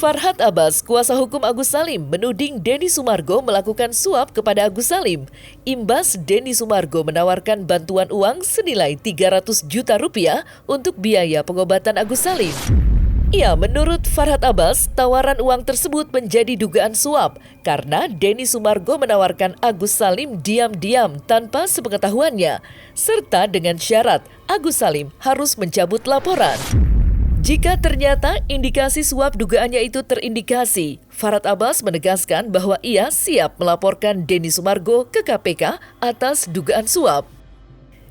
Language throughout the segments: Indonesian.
Farhad Abbas, kuasa hukum Agus Salim, menuding Denny Sumargo melakukan suap kepada Agus Salim. Imbas Denny Sumargo menawarkan bantuan uang senilai 300 juta rupiah untuk biaya pengobatan Agus Salim. Ya, menurut Farhad Abbas, tawaran uang tersebut menjadi dugaan suap karena Denny Sumargo menawarkan Agus Salim diam-diam tanpa sepengetahuannya, serta dengan syarat Agus Salim harus mencabut laporan. Jika ternyata indikasi suap dugaannya itu terindikasi, Farhad Abbas menegaskan bahwa ia siap melaporkan Denny Sumargo ke KPK atas dugaan suap.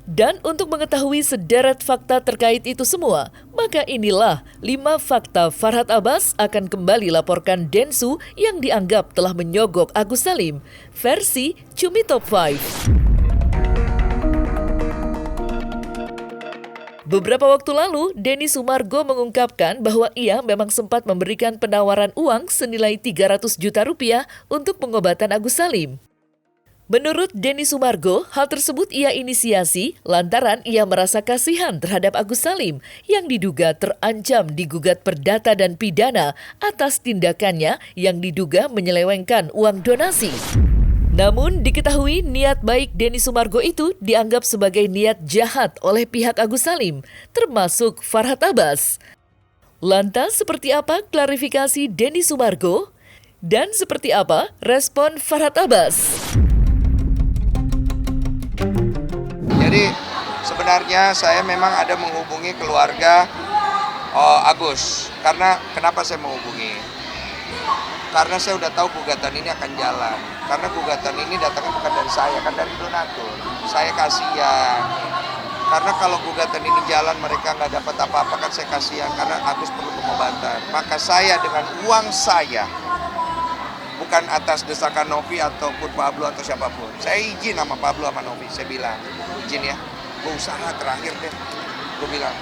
Dan untuk mengetahui sederet fakta terkait itu semua, maka inilah 5 fakta Farhad Abbas akan kembali laporkan Densu yang dianggap telah menyogok Agus Salim, versi Cumi Top 5. Beberapa waktu lalu, Denny Sumargo mengungkapkan bahwa ia memang sempat memberikan penawaran uang senilai 300 juta rupiah untuk pengobatan Agus Salim. Menurut Denny Sumargo, hal tersebut ia inisiasi lantaran ia merasa kasihan terhadap Agus Salim yang diduga terancam digugat perdata dan pidana atas tindakannya yang diduga menyelewengkan uang donasi. Namun diketahui niat baik Denny Sumargo itu dianggap sebagai niat jahat oleh pihak Agus Salim, termasuk Farhad Abbas. Lantas seperti apa klarifikasi Denny Sumargo? Dan seperti apa respon Farhad Abbas? Jadi sebenarnya saya memang ada menghubungi keluarga Agus. Karena kenapa saya menghubungi? Karena saya udah tahu gugatan ini akan jalan. Karena gugatan ini datangnya bukan dari saya, kan dari donatur. Saya kasihan. Karena kalau gugatan ini jalan mereka nggak dapat apa-apa, kan saya kasihan. Karena Agus perlu pengobatan. Maka saya dengan uang saya, bukan atas desakan Novi ataupun Pablo atau siapapun. Saya izin sama Pablo sama Novi, saya bilang, izin ya, gue usaha terakhir deh. Gue bilang,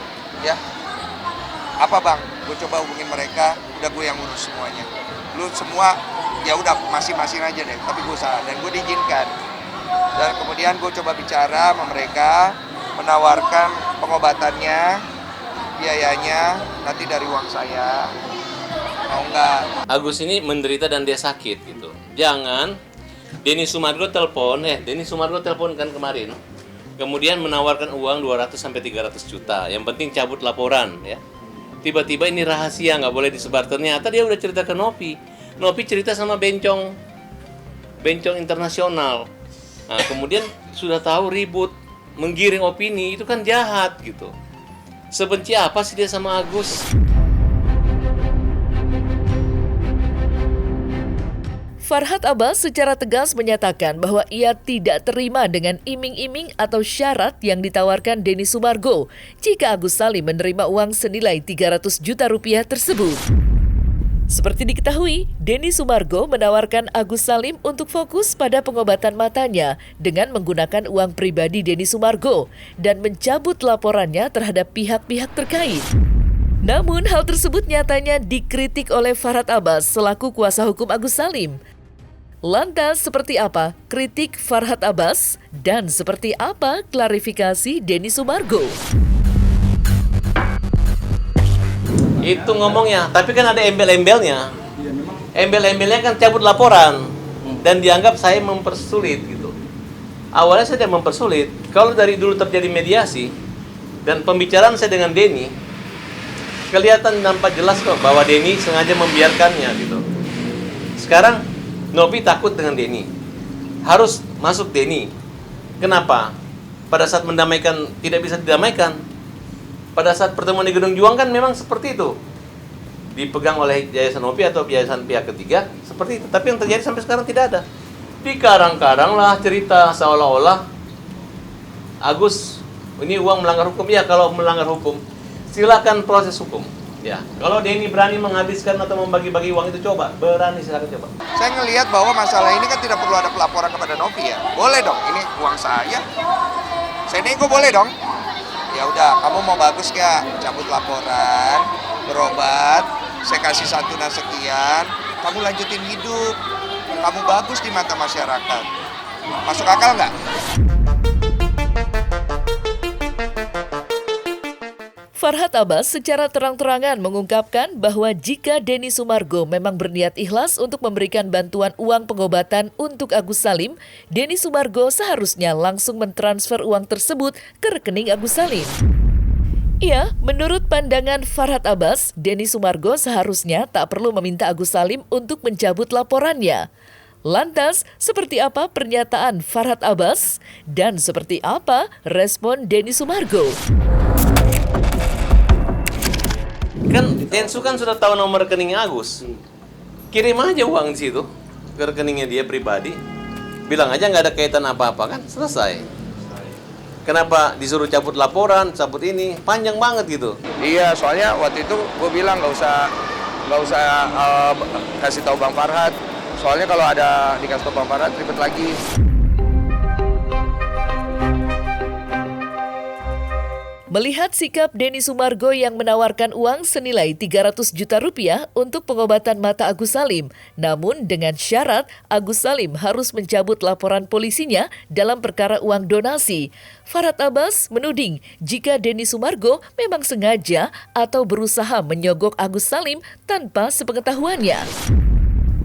ya, apa bang, gue coba hubungin mereka, udah gue yang urus semuanya. Lu semua ya udah masing-masing aja deh, tapi gue usaha dan gue diizinkan. Dan kemudian gue coba bicara sama mereka, menawarkan pengobatannya, biayanya nanti dari uang saya. Mau nggak? Agus ini menderita dan dia sakit gitu. Jangan Denny Sumargo telepon kan kemarin. Kemudian menawarkan uang 200 sampai 300 juta. Yang penting cabut laporan ya. Tiba-tiba ini rahasia, nggak boleh disebar. Ternyata dia udah cerita ke Novi. Novi cerita sama Bencong internasional. Nah, kemudian sudah tahu ribut, menggiring opini, itu kan jahat gitu. Sebenci apa sih dia sama Agus? Farhad Abbas secara tegas menyatakan bahwa ia tidak terima dengan iming-iming atau syarat yang ditawarkan Denny Sumargo jika Agus Salim menerima uang senilai 300 juta rupiah tersebut. Seperti diketahui, Denny Sumargo menawarkan Agus Salim untuk fokus pada pengobatan matanya dengan menggunakan uang pribadi Denny Sumargo dan mencabut laporannya terhadap pihak-pihak terkait. Namun hal tersebut nyatanya dikritik oleh Farhad Abbas selaku kuasa hukum Agus Salim. Lantas seperti apa kritik Farhad Abbas dan seperti apa klarifikasi Denny Sumargo? Itu ngomongnya, tapi kan ada embel-embelnya. Embel-embelnya kan cabut laporan dan dianggap saya mempersulit gitu. Awalnya saya tidak mempersulit. Kalau dari dulu terjadi mediasi dan pembicaraan saya dengan Denny, kelihatan nampak jelas kok bahwa Denny sengaja membiarkannya gitu. Sekarang Novi takut dengan Denny. Harus masuk Denny. Kenapa? Pada saat mendamaikan tidak bisa didamaikan. Pada saat pertemuan di Gedung Juang kan memang seperti itu. Dipegang oleh Yayasan Novi atau yayasan pihak ketiga seperti itu. Tapi yang terjadi sampai sekarang tidak ada. Dikarang-karang lah cerita seolah-olah Agus ini uang melanggar hukum. Ya, kalau melanggar hukum silakan proses hukum. Ya, kalau Denny berani menghabiskan atau membagi-bagi uang itu coba, berani silakan coba. Saya ngelihat bahwa masalah ini kan tidak perlu ada pelaporan kepada Novi ya. Boleh dong, ini uang saya. Saya nego boleh dong. Ya udah, kamu mau bagus nggak? Cabut laporan, berobat, saya kasih santunan sekian, kamu lanjutin hidup. Kamu bagus di mata masyarakat. Masuk akal nggak? Farhad Abbas secara terang-terangan mengungkapkan bahwa jika Denny Sumargo memang berniat ikhlas untuk memberikan bantuan uang pengobatan untuk Agus Salim, Denny Sumargo seharusnya langsung mentransfer uang tersebut ke rekening Agus Salim. Ya, menurut pandangan Farhad Abbas, Denny Sumargo seharusnya tak perlu meminta Agus Salim untuk mencabut laporannya. Lantas, seperti apa pernyataan Farhad Abbas? Dan seperti apa respon Denny Sumargo? Kan Densu kan sudah tahu nomor rekening Agus. Kirim aja uang di situ ke rekeningnya dia pribadi. Bilang aja nggak ada kaitan apa-apa kan, selesai. Kenapa disuruh cabut laporan, cabut ini, panjang banget gitu. Iya, soalnya waktu itu gue bilang nggak usah kasih tahu Bang Farhad. Soalnya kalau ada dikasih tahu Bang Farhad ribet lagi. Melihat sikap Denny Sumargo yang menawarkan uang senilai 300 juta rupiah untuk pengobatan mata Agus Salim, namun dengan syarat Agus Salim harus mencabut laporan polisinya dalam perkara uang donasi, Farhad Abbas menuding jika Denny Sumargo memang sengaja atau berusaha menyogok Agus Salim tanpa sepengetahuannya.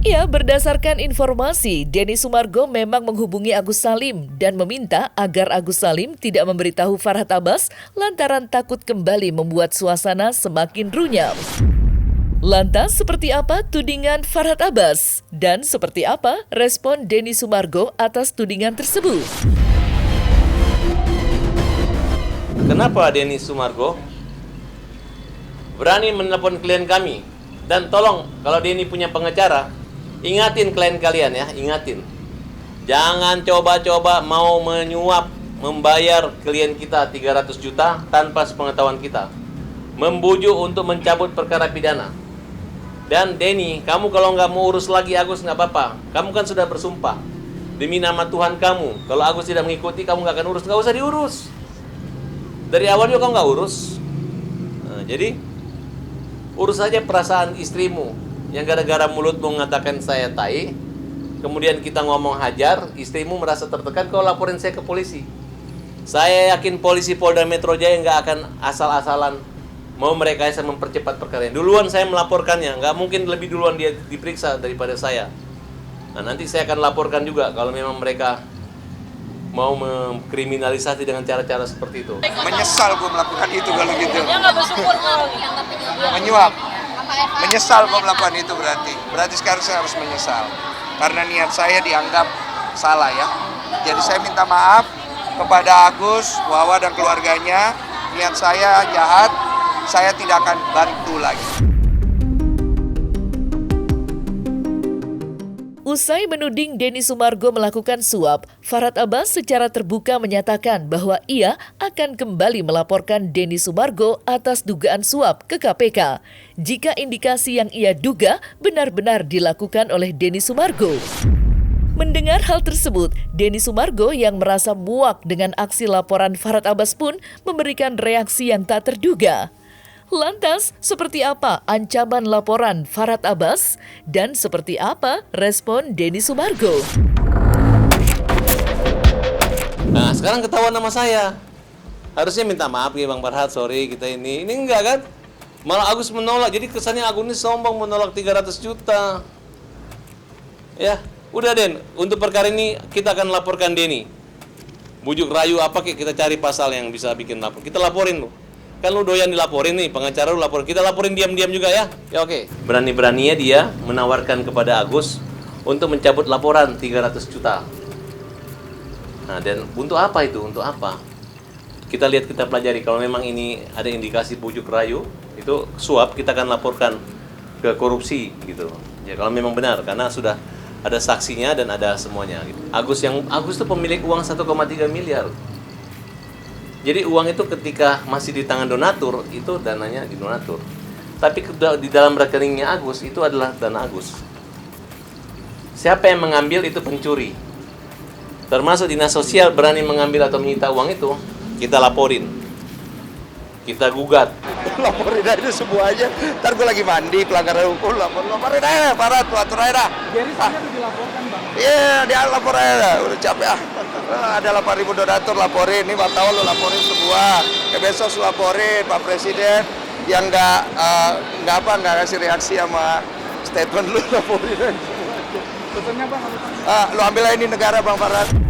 Ya, berdasarkan informasi, Denny Sumargo memang menghubungi Agus Salim dan meminta agar Agus Salim tidak memberitahu Farhad Abbas lantaran takut kembali membuat suasana semakin runyam. Lantas, seperti apa tudingan Farhad Abbas? Dan seperti apa respon Denny Sumargo atas tudingan tersebut? Kenapa Denny Sumargo berani menelpon klien kami? Dan tolong, kalau Denny punya pengacara, ingatin klien kalian ya, ingatin. Jangan coba-coba mau menyuap, membayar klien kita 300 juta tanpa sepengetahuan kita. Membujuk untuk mencabut perkara pidana. Dan Denny, kamu kalau nggak mau urus lagi Agus nggak apa-apa. Kamu kan sudah bersumpah. Demi nama Tuhan kamu, kalau Agus tidak mengikuti, kamu nggak akan urus. Nggak usah diurus. Dari awal juga kamu nggak urus. Nah, jadi, urus saja perasaan istrimu. Yang gara-gara mulutmu mengatakan saya tai, kemudian kita ngomong hajar, istrimu merasa tertekan, kau laporin saya ke polisi. Saya yakin polisi Polda Metro Jaya nggak akan asal-asalan mau merekayasa mempercepat perkara ini. Duluan saya melaporkannya, nggak mungkin lebih duluan dia diperiksa daripada saya. Nah, nanti saya akan laporkan juga kalau memang mereka mau mengkriminalisasi dengan cara-cara seperti itu. Menyesal gue melakukan itu kalau gitu. Dia nggak bersyukur kalau Menyuap. Menyesal gue melakukan itu berarti sekarang saya harus menyesal karena niat saya dianggap salah ya. Jadi saya minta maaf kepada Agus, Wawa dan keluarganya. Niat saya jahat, saya tidak akan bantu lagi. Usai menuding Denny Sumargo melakukan suap, Farhad Abbas secara terbuka menyatakan bahwa ia akan kembali melaporkan Denny Sumargo atas dugaan suap ke KPK jika indikasi yang ia duga benar-benar dilakukan oleh Denny Sumargo. Mendengar hal tersebut, Denny Sumargo yang merasa muak dengan aksi laporan Farhad Abbas pun memberikan reaksi yang tak terduga. Lantas, seperti apa ancaman laporan Farhad Abbas? Dan seperti apa respon Denny Sumargo? Nah, sekarang ketahuan nama saya. Harusnya minta maaf ya Bang Farhad, sorry kita ini. Ini enggak kan? Malah Agus menolak, jadi kesannya Agus ini sombong menolak 300 juta. Ya, udah Den, untuk perkara ini kita akan laporkan Denny. Bujuk rayu apa kita cari pasal yang bisa bikin lapor. Kita laporin lu. Kan lu doyan dilaporin nih, pengacara lu laporin. Kita laporin diam-diam juga ya. Ya oke. Berani-beraninya dia menawarkan kepada Agus untuk mencabut laporan 300 juta. Nah, dan untuk apa itu? Untuk apa? Kita lihat, kita pelajari. Kalau memang ini ada indikasi bujuk rayu, itu suap, kita akan laporkan ke korupsi gitu. Ya kalau memang benar, karena sudah ada saksinya dan ada semuanya. Gitu. Agus itu pemilik uang 1,3 miliar. Jadi uang itu ketika masih di tangan donatur, itu dananya di donatur. Tapi di dalam rekeningnya Agus, itu adalah dana Agus. Siapa yang mengambil itu pencuri. Termasuk dinas sosial berani mengambil atau menyita uang itu, kita laporin. Kita gugat. Laporin aja semua aja. Ntar gue lagi mandi, pelanggaran hukum, laporin aja, Farhad, atur aja dah. Jadi saja dilaporkan Bang. Iya, dia lapor aja dah, udah capek ah. Ada 8.000 donatur, laporin. Ini wartawan lu laporin semua. Besok lu laporin Pak Presiden yang nggak kasih reaksi sama statement lu, laporin aja. Lu ambil ini negara Bang Farhan.